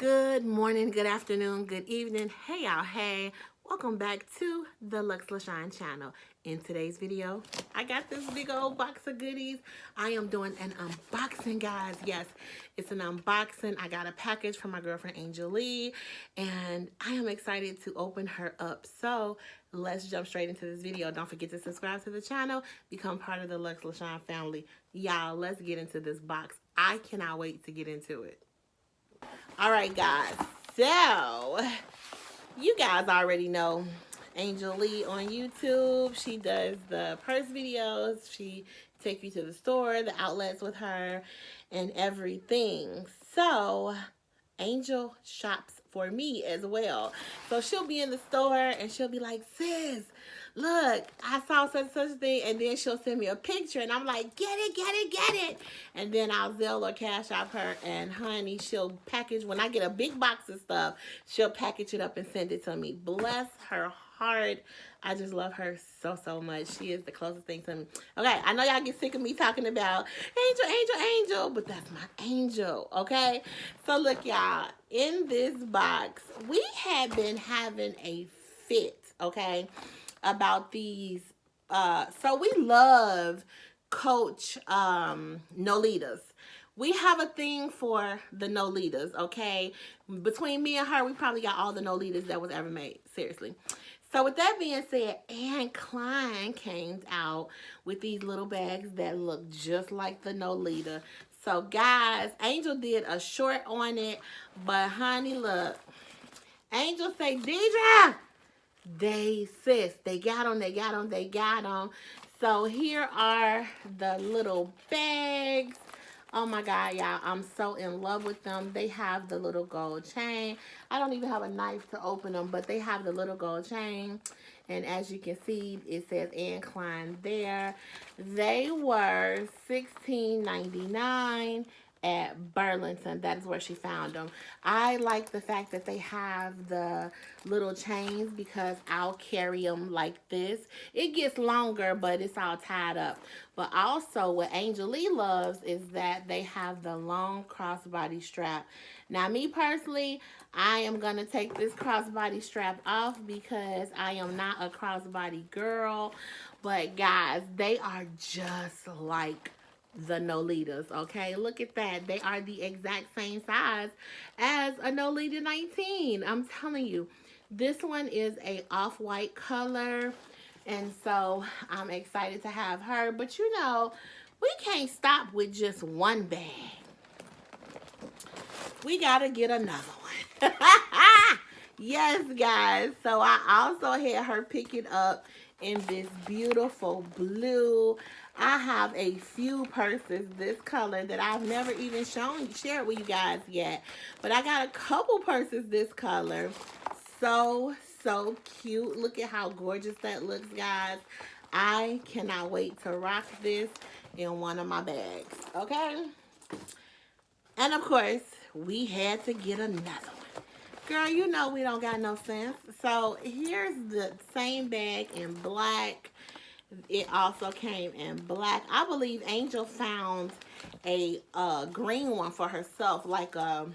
Good morning, good afternoon, good evening. Hey y'all, hey. Welcome back to the LaShaun channel. In today's video, I got this big old box of goodies. I am doing an unboxing, guys. Yes, it's an unboxing. I got a package from my girlfriend Angelle, and I am excited to open her up. So let's jump straight into this video. Don't forget to subscribe to the channel, become part of the LaShaun family. Y'all, let's get into this box. I cannot wait to get into it. All right, guys. So, you guys already know Angelle on YouTube. She does the purse videos. She takes you to the store, the outlets with her, and everything. So, Angel shops for me as well. So she'll be in the store and she'll be like, sis, look, I saw such a thing. And then she'll send me a picture and I'm like, get it, get it, get it. And then I'll Zelle or Cash App her, and honey, she'll package, when I get a big box of stuff, she'll package it up and send it to me. Bless her heart. I just love her so much. She is the closest thing to me. Okay, I know y'all get sick of me talking about Angel, but that's my angel, okay? So look, y'all, in this box, we had been having a fit, okay, about these. So we love Coach Nolitas. We have a thing for the Nolitas, okay? Between me and her, we probably got all the Nolitas that was ever made, seriously. So with that being said, Anne Klein came out with these little bags that look just like the Nolita. So guys, Angel did a short on it, but honey, look. Angel say, Deidre, they got them. So here are the little bags. Oh my God, y'all, I'm so in love with them. They have the little gold chain. I don't even have a knife to open them, but they have the little gold chain. And as you can see, it says Anne Klein there. They were $16.99 at Burlington. That is where she found them. I like the fact that they have the little chains because I'll carry them like this. It gets longer, but it's all tied up. But also what Angelle loves is that they have the long crossbody strap. Now me personally, I am going to take this crossbody strap off because I am not a crossbody girl. But guys, they are just like the Nolitas, okay? Look at that. They are the exact same size as a Nolita 19. I'm telling you, this one is a off-white color, and so I'm excited to have her. But you know, we can't stop with just one bag. We gotta get another one. Yes, guys. So I also had her pick it up in this beautiful blue. I have a few purses this color that I've never even shared with you guys yet. But I got a couple purses this color. So cute. Look at how gorgeous that looks, guys. I cannot wait to rock this in one of my bags. Okay? And of course, we had to get another one. Girl, you know we don't got no sense. So here's the same bag in black. It also came in black. I believe Angel found a green one for herself, like a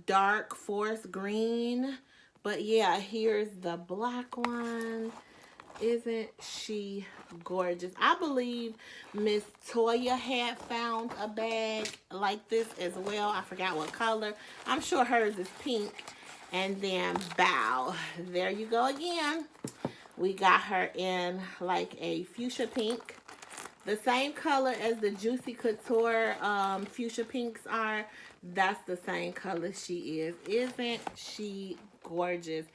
dark forest green. But yeah, here's the black one. Isn't she gorgeous? I believe Miss Toya had found a bag like this as well. I forgot what color. I'm sure hers is pink. And then bow. There you go again. We got her in like a fuchsia pink. The same color as the Juicy Couture fuchsia pinks are. That's the same color she is. Isn't she gorgeous?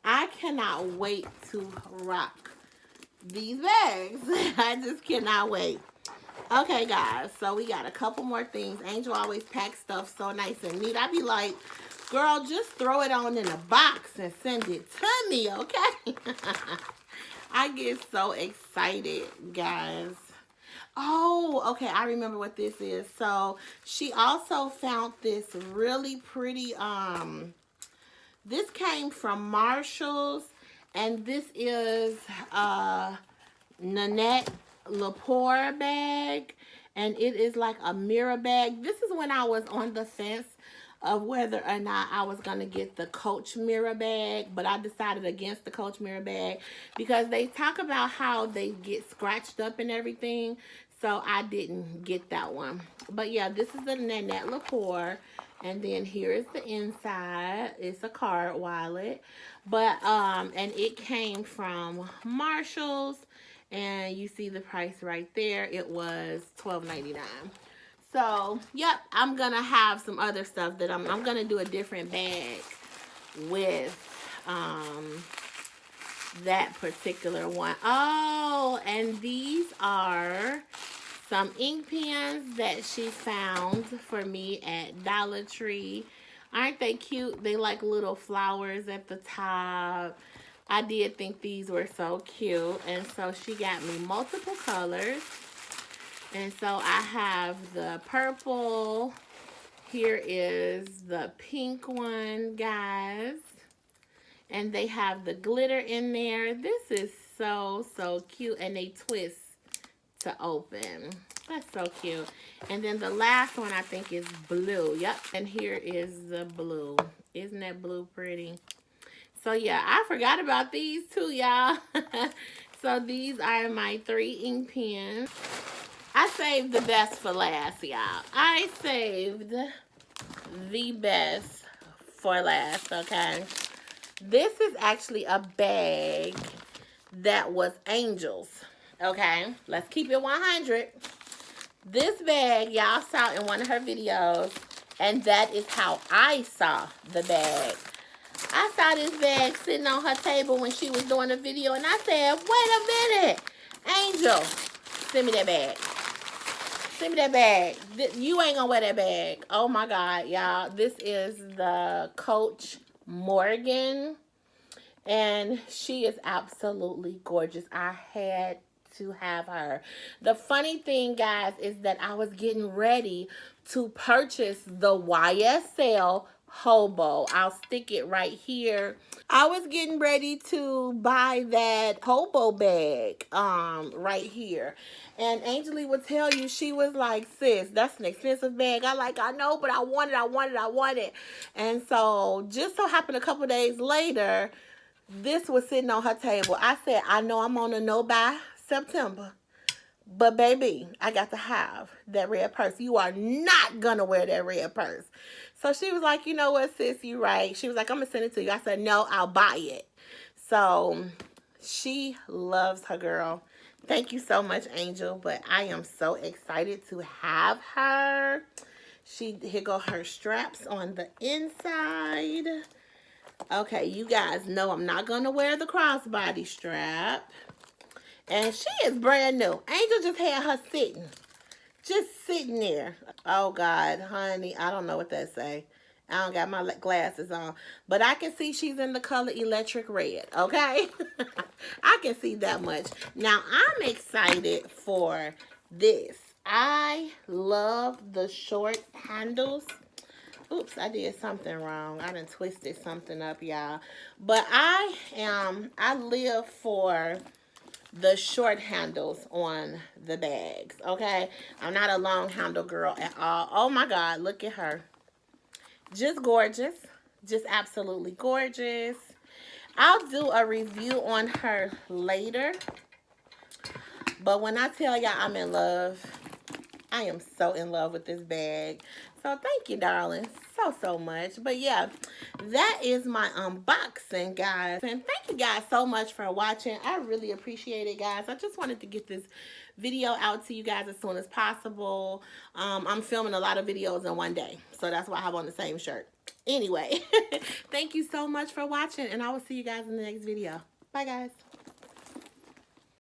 I cannot wait to rock these bags. I just cannot wait. Okay, guys, so we got a couple more things. Angel always packs stuff so nice and neat. I be like, girl, just throw it on in a box and send it to me, okay? I get so excited, guys. Oh, okay, I remember what this is. So she also found this really pretty, this came from Marshall's, and this is Nanette Lepore bag, and it is like a mirror bag. This is when I was on the fence of whether or not I was going to get the Coach mirror bag, but I decided against the Coach mirror bag because they talk about how they get scratched up and everything, so I didn't get that one. But yeah, this is the Nanette Lepore, and then here is the inside. It's a card wallet, but and it came from Marshall's, and you see the price right there. It was $12.99. So, yep, I'm going to have some other stuff that I'm going to do a different bag with that particular one. Oh, and these are some ink pens that she found for me at Dollar Tree. Aren't they cute? They like little flowers at the top. I did think these were so cute. And so she got me multiple colors. And so I have the purple. Here is the pink one, guys. And they have the glitter in there. This is so, so cute. And they twist to open. That's so cute. And then the last one I think is blue. Yep. And here is the blue. Isn't that blue pretty? So yeah, I forgot about these too, y'all. So these are my 3 ink pens. I saved the best for last, y'all. I saved the best for last, okay? This is actually a bag that was Angel's, okay? Let's keep it 100. This bag, y'all saw in one of her videos, and that is how I saw the bag. I saw this bag sitting on her table when she was doing a video, and I said, wait a minute, Angel, send me that bag. Send me that bag. You ain't gonna wear that bag. Oh my God, y'all. This is the Coach Morgan. And she is absolutely gorgeous. I had to have her. The funny thing, guys, is that I was getting ready to purchase the YSL Hobo. I'll stick it right here. I was getting ready to buy that Hobo bag right here. And Angelle would tell you, she was like, sis, that's an expensive bag. I know, but I want it. And so just so happened a couple days later, this was sitting on her table. I said, I know I'm on a no buy September. But baby, I got to have that red purse. You are not going to wear that red purse. So she was like, you know what, sis, you right. She was like, I'm going to send it to you. I said, no, I'll buy it. So she loves her girl. Thank you so much, Angel. But I am so excited to have her. Here go her straps on the inside. Okay, you guys know I'm not going to wear the crossbody strap. And she is brand new. Angel just had her sitting. Just sitting there. Oh, God, honey, I don't know what that say. I don't got my glasses on. But I can see she's in the color electric red, okay? I can see that much. Now, I'm excited for this. I love the short handles. Oops, I did something wrong. I done twisted something up, y'all. But I live for the short handles on the bags, okay? I'm not a long handle girl at all. Oh my God, look at her. Just gorgeous. Just absolutely gorgeous. I'll do a review on her later. But when I tell y'all I'm in love, I am so in love with this bag. So thank you, darling, so much. But yeah, that is my unboxing, guys. And thank you guys so much for watching. I really appreciate it, guys. I just wanted to get this video out to you guys as soon as possible. I'm filming a lot of videos in one day, so that's why I have on the same shirt. Anyway, thank you so much for watching, and I will see you guys in the next video. Bye, guys.